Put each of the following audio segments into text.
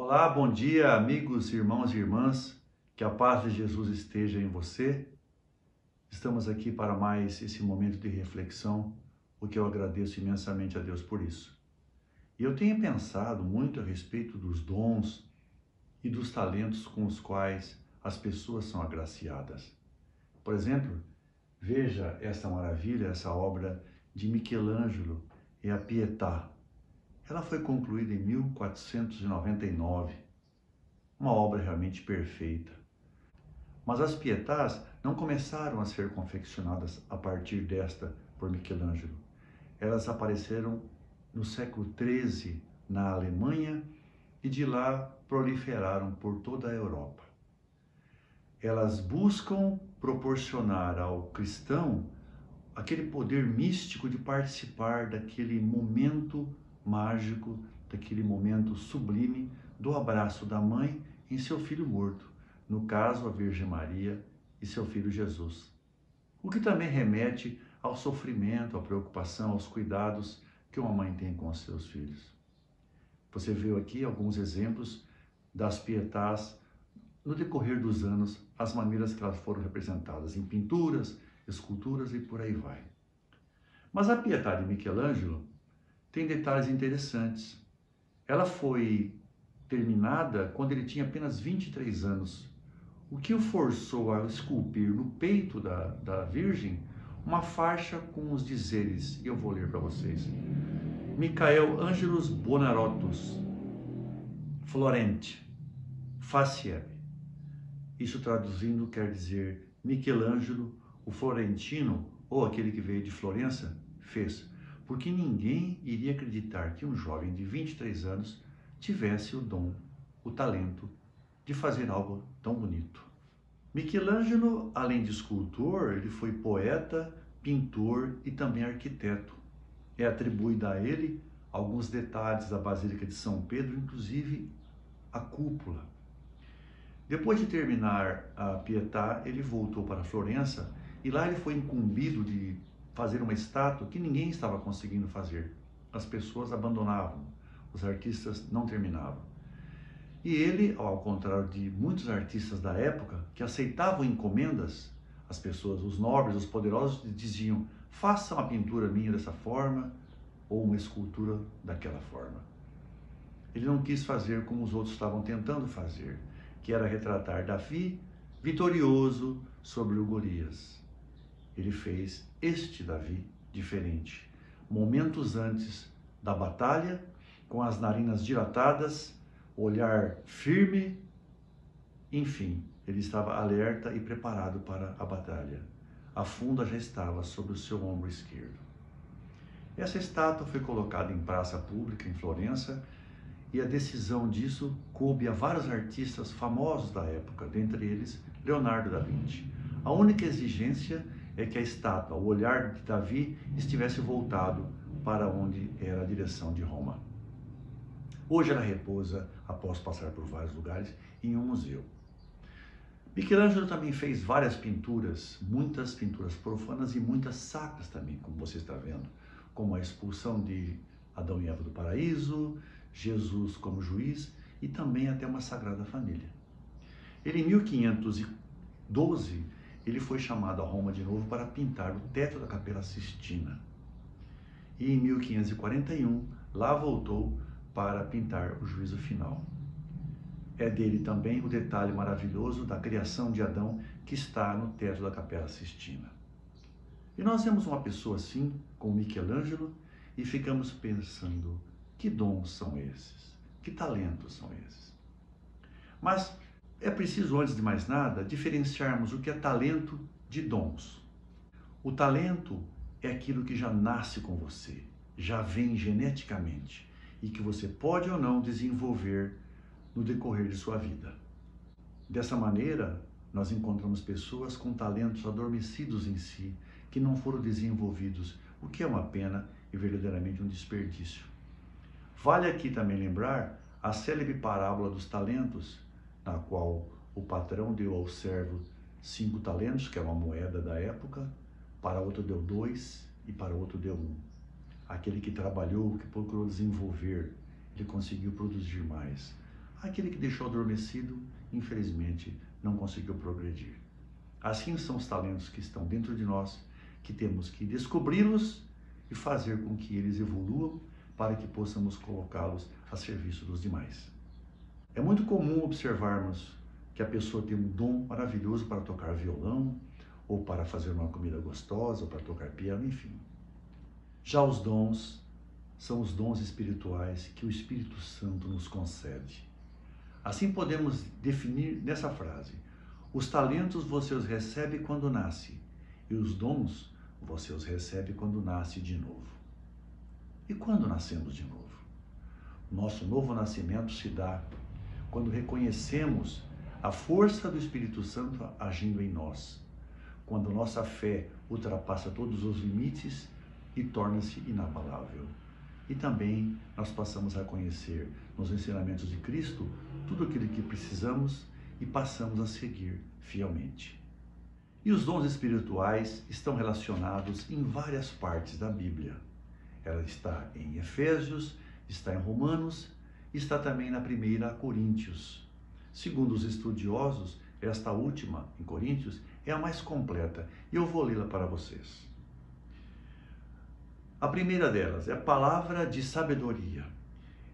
Olá, bom dia, amigos, irmãos e irmãs. Que a paz de Jesus esteja em você. Estamos aqui para mais esse momento de reflexão, o que eu agradeço imensamente a Deus por isso. E eu tenho pensado muito a respeito dos dons e dos talentos com os quais as pessoas são agraciadas. Por exemplo, veja essa maravilha, essa obra de Michelangelo, é a Pietà. Ela foi concluída em 1499, uma obra realmente perfeita. Mas as Pietás não começaram a ser confeccionadas a partir desta por Michelangelo. Elas apareceram no século XIII na Alemanha e de lá proliferaram por toda a Europa. Elas buscam proporcionar ao cristão aquele poder místico de participar daquele momento mágico, daquele momento sublime do abraço da mãe em seu filho morto, no caso a Virgem Maria e seu filho Jesus. O que também remete ao sofrimento, à preocupação, aos cuidados que uma mãe tem com os seus filhos. Você viu aqui alguns exemplos das Pietás no decorrer dos anos, as maneiras que elas foram representadas em pinturas, esculturas e por aí vai. Mas a Pietà de Michelangelo tem detalhes interessantes. Ela foi terminada quando ele tinha apenas 23 anos, o que o forçou a esculpir no peito da Virgem uma faixa com os dizeres, e eu vou ler para vocês. Michael Angelus Buonarrotus, Florente, Faciem. Isso traduzindo quer dizer Michelangelo, o florentino, ou aquele que veio de Florença, fez, porque ninguém iria acreditar que um jovem de 23 anos tivesse o dom, o talento de fazer algo tão bonito. Michelangelo, além de escultor, ele foi poeta, pintor e também arquiteto. É atribuído a ele alguns detalhes da Basílica de São Pedro, inclusive a cúpula. Depois de terminar a Pietà, ele voltou para Florença e lá ele foi incumbido de fazer uma estátua que ninguém estava conseguindo fazer. As pessoas abandonavam, os artistas não terminavam. E ele, ao contrário de muitos artistas da época que aceitavam encomendas, as pessoas, os nobres, os poderosos diziam: faça uma pintura minha dessa forma ou uma escultura daquela forma. Ele não quis fazer como os outros estavam tentando fazer, que era retratar Davi vitorioso sobre o Golias. Ele fez este Davi diferente. Momentos antes da batalha, com as narinas dilatadas, olhar firme, enfim, ele estava alerta e preparado para a batalha. A funda já estava sobre o seu ombro esquerdo. Essa estátua foi colocada em praça pública em Florença, e a decisão disso coube a vários artistas famosos da época, dentre eles Leonardo da Vinci. A única exigência é que a estátua, o olhar de Davi, estivesse voltado para onde era a direção de Roma. Hoje ela repousa, após passar por vários lugares, em um museu. Michelangelo também fez várias pinturas, muitas pinturas profanas e muitas sacras também, como você está vendo, como a expulsão de Adão e Eva do paraíso, Jesus como juiz e também até uma Sagrada Família. Ele, em 1512, ele foi chamado a Roma de novo para pintar o teto da Capela Sistina. E em 1541, lá voltou para pintar o juízo final. É dele também o detalhe maravilhoso da criação de Adão que está no teto da Capela Sistina. E nós vemos uma pessoa assim, como Michelangelo, e ficamos pensando: que dons são esses? Que talentos são esses? Mas é preciso, antes de mais nada, diferenciarmos o que é talento de dons. O talento é aquilo que já nasce com você, já vem geneticamente e que você pode ou não desenvolver no decorrer de sua vida. Dessa maneira, nós encontramos pessoas com talentos adormecidos em si, que não foram desenvolvidos, o que é uma pena e verdadeiramente um desperdício. Vale aqui também lembrar a célebre parábola dos talentos, na qual o patrão deu ao servo 5 talentos, que é uma moeda da época, para outro deu 2 e para outro deu 1. Aquele que trabalhou, que procurou desenvolver, ele conseguiu produzir mais. Aquele que deixou adormecido, infelizmente, não conseguiu progredir. Assim são os talentos que estão dentro de nós, que temos que descobri-los e fazer com que eles evoluam para que possamos colocá-los a serviço dos demais. É muito comum observarmos que a pessoa tem um dom maravilhoso para tocar violão, ou para fazer uma comida gostosa, ou para tocar piano, enfim. Já os dons são os dons espirituais que o Espírito Santo nos concede. Assim podemos definir nessa frase: os talentos você os recebe quando nasce, e os dons você os recebe quando nasce de novo. E quando nascemos de novo? Nosso novo nascimento se dá quando reconhecemos a força do Espírito Santo agindo em nós, quando nossa fé ultrapassa todos os limites e torna-se inabalável. E também nós passamos a conhecer nos ensinamentos de Cristo tudo aquilo que precisamos e passamos a seguir fielmente. E os dons espirituais estão relacionados em várias partes da Bíblia. Ela está em Efésios, está em Romanos, está também na 1 Coríntios. Segundo os estudiosos, esta última, em Coríntios, é a mais completa, e eu vou lê-la para vocês. A primeira delas é a palavra de sabedoria.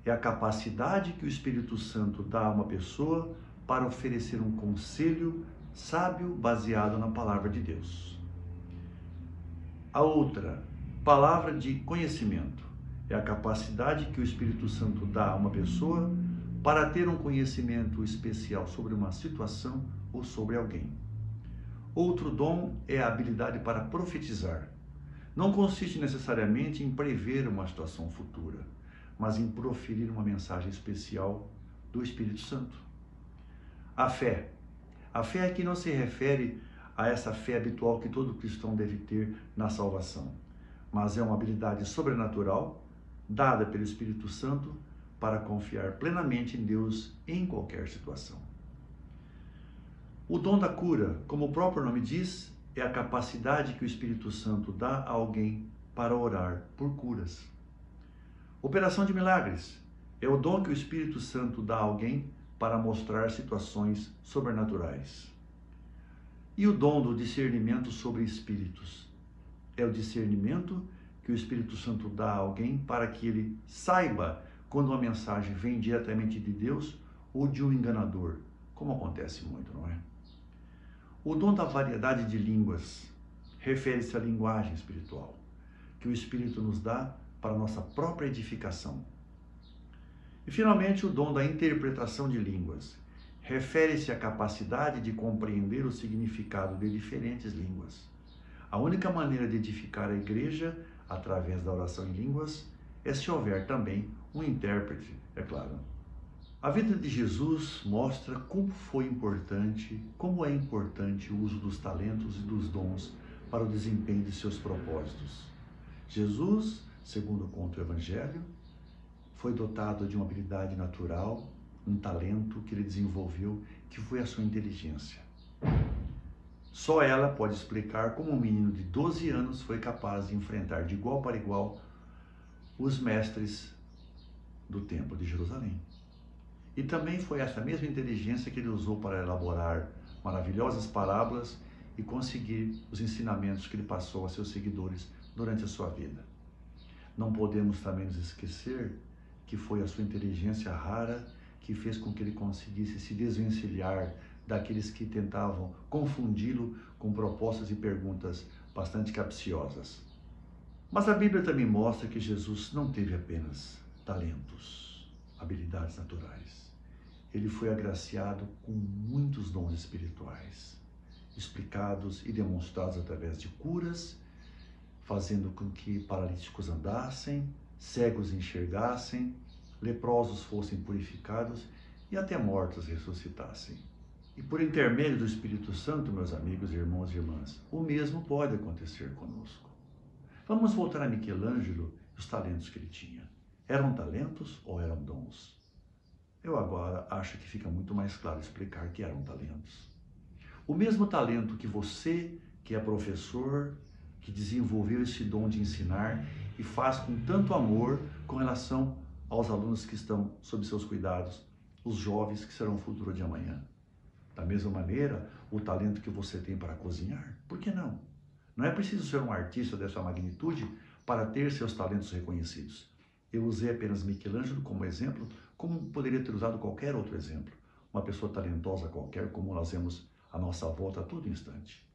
É a capacidade que o Espírito Santo dá a uma pessoa para oferecer um conselho sábio baseado na palavra de Deus. A outra, palavra de conhecimento. É a capacidade que o Espírito Santo dá a uma pessoa para ter um conhecimento especial sobre uma situação ou sobre alguém. Outro dom é a habilidade para profetizar. Não consiste necessariamente em prever uma situação futura, mas em proferir uma mensagem especial do Espírito Santo. A fé. A fé aqui não se refere a essa fé habitual que todo cristão deve ter na salvação, mas é uma habilidade sobrenatural dada pelo Espírito Santo para confiar plenamente em Deus em qualquer situação. O dom da cura, como o próprio nome diz, é a capacidade que o Espírito Santo dá a alguém para orar por curas. Operação de milagres é o dom que o Espírito Santo dá a alguém para mostrar situações sobrenaturais. E o dom do discernimento sobre espíritos é o discernimento que o Espírito Santo dá a alguém para que ele saiba quando uma mensagem vem diretamente de Deus ou de um enganador, como acontece muito, não é? O dom da variedade de línguas refere-se à linguagem espiritual, que o Espírito nos dá para a nossa própria edificação. E, finalmente, o dom da interpretação de línguas refere-se à capacidade de compreender o significado de diferentes línguas. A única maneira de edificar a igreja, através da oração em línguas, é se houver também um intérprete, é claro. A vida de Jesus mostra como é importante o uso dos talentos e dos dons para o desempenho de seus propósitos. Jesus, segundo conta o Evangelho, foi dotado de uma habilidade natural, um talento que ele desenvolveu, que foi a sua inteligência. Só ela pode explicar como um menino de 12 anos foi capaz de enfrentar de igual para igual os mestres do Templo de Jerusalém. E também foi essa mesma inteligência que ele usou para elaborar maravilhosas parábolas e conseguir os ensinamentos que ele passou a seus seguidores durante a sua vida. Não podemos também nos esquecer que foi a sua inteligência rara que fez com que ele conseguisse se desvencilhar daqueles que tentavam confundi-lo com propostas e perguntas bastante capciosas. Mas a Bíblia também mostra que Jesus não teve apenas talentos, habilidades naturais. Ele foi agraciado com muitos dons espirituais, explicados e demonstrados através de curas, fazendo com que paralíticos andassem, cegos enxergassem, leprosos fossem purificados e até mortos ressuscitassem. E por intermédio do Espírito Santo, meus amigos, irmãos e irmãs, o mesmo pode acontecer conosco. Vamos voltar a Michelangelo e os talentos que ele tinha. Eram talentos ou eram dons? Eu agora acho que fica muito mais claro explicar que eram talentos. O mesmo talento que você, que é professor, que desenvolveu esse dom de ensinar e faz com tanto amor com relação aos alunos que estão sob seus cuidados, os jovens que serão o futuro de amanhã. Da mesma maneira, o talento que você tem para cozinhar, por que não? Não é preciso ser um artista dessa magnitude para ter seus talentos reconhecidos. Eu usei apenas Michelangelo como exemplo, como poderia ter usado qualquer outro exemplo. Uma pessoa talentosa qualquer, como nós vemos à nossa volta a todo instante.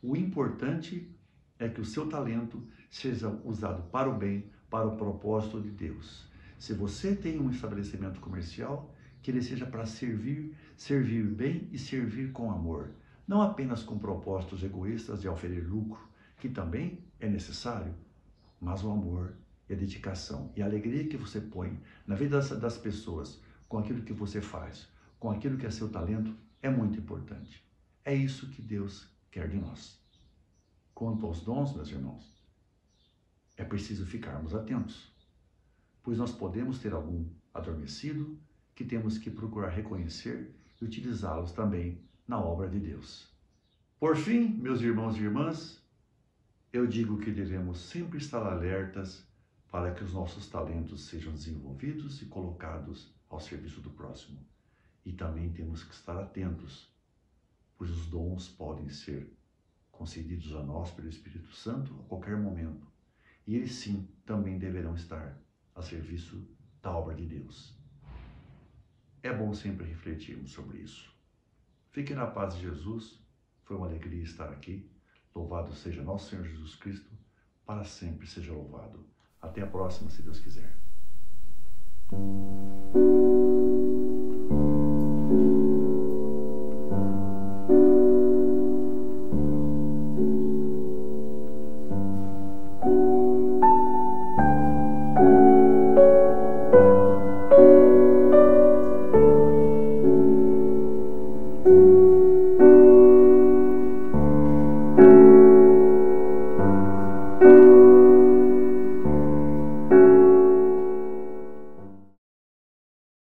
O importante é que o seu talento seja usado para o bem, para o propósito de Deus. Se você tem um estabelecimento comercial, que ele seja para servir bem e servir com amor. Não apenas com propósitos egoístas de oferecer lucro, que também é necessário, mas o amor e a dedicação e a alegria que você põe na vida das pessoas com aquilo que você faz, com aquilo que é seu talento, é muito importante. É isso que Deus quer de nós. Quanto aos dons, meus irmãos, é preciso ficarmos atentos, pois nós podemos ter algum adormecido que temos que procurar reconhecer e utilizá-los também na obra de Deus. Por fim, meus irmãos e irmãs, eu digo que devemos sempre estar alertas para que os nossos talentos sejam desenvolvidos e colocados ao serviço do próximo. E também temos que estar atentos, pois os dons podem ser concedidos a nós pelo Espírito Santo a qualquer momento. E eles sim também deverão estar a serviço da obra de Deus. É bom sempre refletirmos sobre isso. Fiquem na paz de Jesus. Foi uma alegria estar aqui. Louvado seja nosso Senhor Jesus Cristo. Para sempre seja louvado. Até a próxima, se Deus quiser.